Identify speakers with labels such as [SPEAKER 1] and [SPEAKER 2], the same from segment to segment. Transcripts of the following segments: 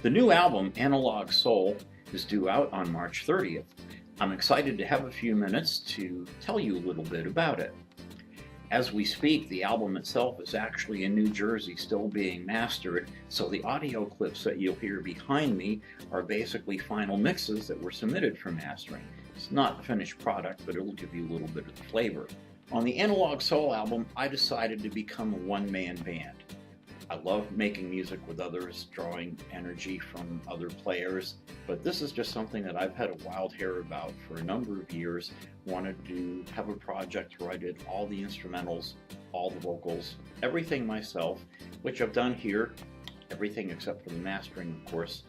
[SPEAKER 1] The new album, Analog Soul, is due out on March 30th. I'm excited to have a few minutes to tell you a little bit about it. As we speak, the album itself is actually in New Jersey still being mastered, so the audio clips that you'll hear behind me are basically final mixes that were submitted for mastering. It's not the finished product, but it'll give you a little bit of the flavor. On the Analog Soul album, I decided to become a one-man band. I love making music with others, drawing energy from other players, but this is just something that I've had a wild hair about for a number of years. Wanted to have a project where I did all the instrumentals, all the vocals, everything myself, which I've done here, everything except for the mastering, of course.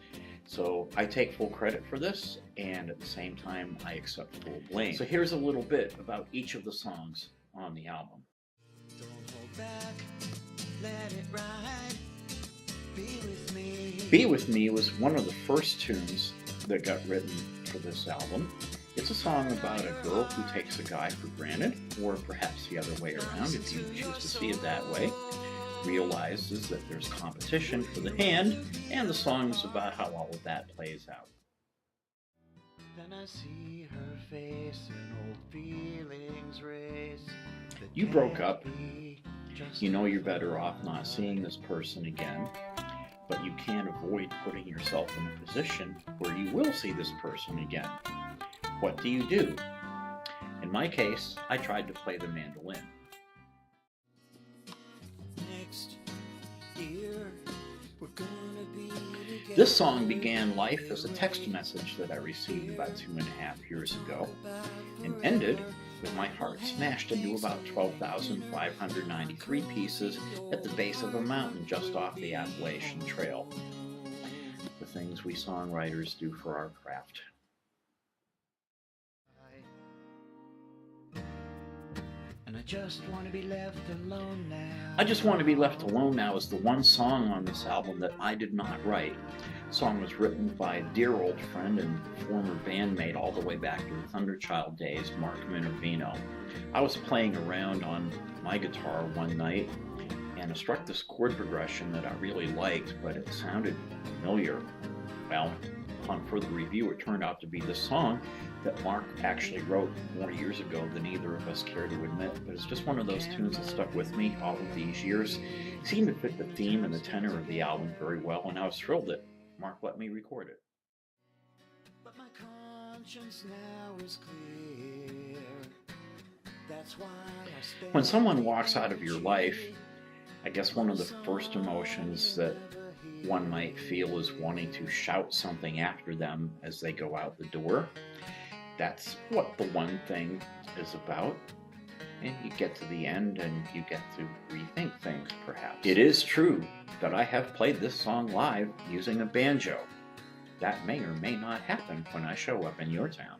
[SPEAKER 1] So I take full credit for this, and at the same time, I accept full blame. So here's a little bit about each of the songs on the album.
[SPEAKER 2] Don't hold back. Let it ride. Be with me.
[SPEAKER 1] Be With Me was one of the first tunes that got written for this album. It's a song about a girl who takes a guy for granted, or perhaps the other way around if you choose to see it that way. Realizes that there's competition for the hand, and the song is about how all of that plays out.
[SPEAKER 2] Then I see her face and old feelings race.
[SPEAKER 1] You broke up. You know you're better off not seeing this person again, but you can't avoid putting yourself in a position where you will see this person again. What do you do? In my case, I tried to play the mandolin.
[SPEAKER 2] Next year, we're gonna be together.
[SPEAKER 1] This song began life as a text message that I received about 2.5 years ago, and ended with my heart smashed into about 12,593 pieces at the base of a mountain just off the Appalachian Trail. The things we songwriters do for our craft.
[SPEAKER 2] And I just want to be left alone now.
[SPEAKER 1] I Just Want to Be Left Alone Now is the one song on this album that I did not write. The song was written by a dear old friend and former bandmate all the way back to the Thunderchild days, Mark Minervino. I was playing around on my guitar one night and I struck this chord progression that I really liked, but it sounded familiar. Well, upon further review, it turned out to be this song that Mark actually wrote more years ago than either of us care to admit, but it's just one of those tunes that stuck with me all of these years. It seemed to fit the theme and the tenor of the album very well, and I was thrilled that Mark let me record it.
[SPEAKER 2] But my conscience now is clear. That's why I spend.
[SPEAKER 1] When someone walks out of your life, I guess one of the first emotions that one might feel is wanting to shout something after them as they go out the door. That's what the one thing is about. And you get to the end and you get to rethink things, perhaps. It is true that I have played this song live using a banjo. That may or may not happen when I show up in your town.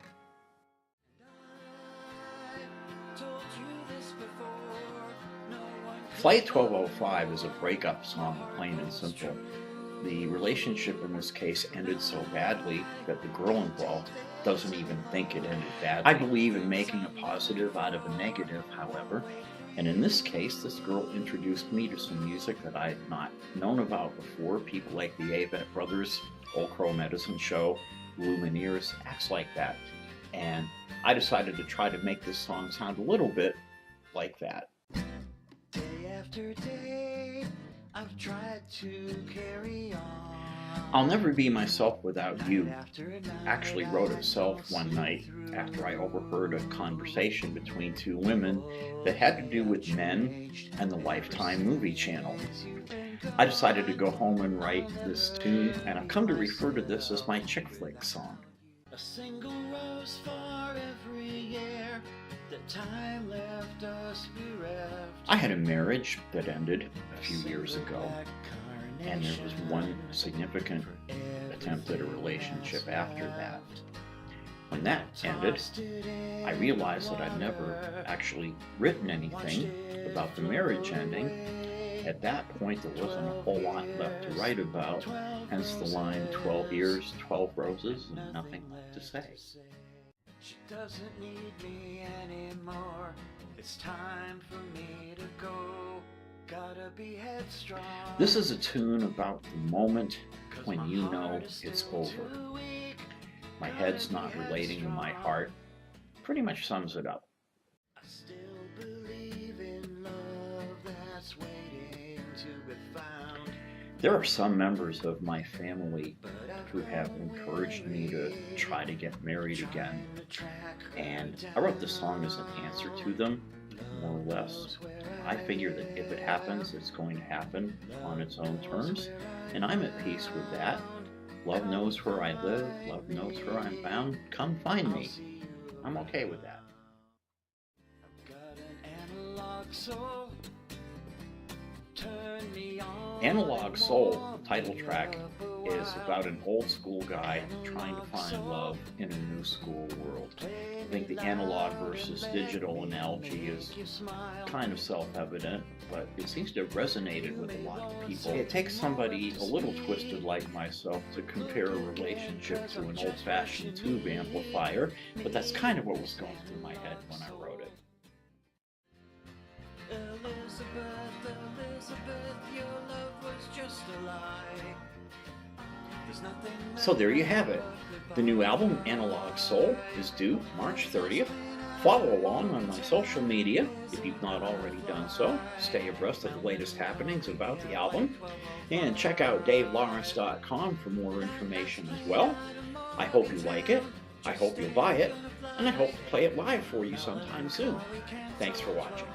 [SPEAKER 2] I told you this before. No one
[SPEAKER 1] Flight 1205 is a breakup song, plain and simple. The relationship in this case ended so badly that the girl involved doesn't even think it ended badly. I believe in making a positive out of a negative, however, and in this case, this girl introduced me to some music that I had not known about before. People like the Avett Brothers, Old Crow Medicine Show, Lumineers, acts like that. And I decided to try to make this song sound a little bit like that.
[SPEAKER 2] day after day, I've tried to carry on.
[SPEAKER 1] I'll Never Be Myself Without You
[SPEAKER 2] After night,
[SPEAKER 1] actually wrote itself one night after I overheard a conversation between two women that had to do with men and the Lifetime movie channel. I decided to go home and write this tune, and I've come to refer to this as my chick flick song.
[SPEAKER 2] A single rose for every year that time left us bereft.
[SPEAKER 1] I had a marriage that ended a few years ago, and there was one significant attempt at a relationship after that. When that ended, I realized that I'd never actually written anything about the marriage ending. At that point, there wasn't a whole lot left to write about, hence the line, 12 years, 12 roses, and nothing left to say.
[SPEAKER 2] She doesn't need me anymore. It's time for me to go. Gotta be headstrong.
[SPEAKER 1] This is a tune about the moment when you know it's over. My head's not relating to my heart. Pretty much sums it up.
[SPEAKER 2] I still believe in love that's waiting to be found.
[SPEAKER 1] There are some members of my family who have encouraged me to try to get married again, and I wrote this song as an answer to them, more or less. I figure that if it happens, it's going to happen on its own terms, and I'm at peace with that. Love knows where I live, love knows where I'm bound. Come find me. I'm okay with that. Analog Soul, the title track, is about an old school guy trying to find love in a new school world. I think the analog versus digital analogy is kind of self-evident, but it seems to have resonated with a lot of people. It takes somebody a little twisted like myself to compare a relationship to an old-fashioned tube amplifier, but that's kind of what was going through my head when I wrote it.
[SPEAKER 2] Elizabeth, your love was just a lie.
[SPEAKER 1] So there you have it. The new album, Analog Soul, is due March 30th. Follow along on my social media if you've not already done so. Stay abreast of the latest happenings about the album. And check out DaveLaurence.com for more information as well. I hope you like it. I hope you'll buy it. And I hope to play it live for you sometime soon. Thanks for watching.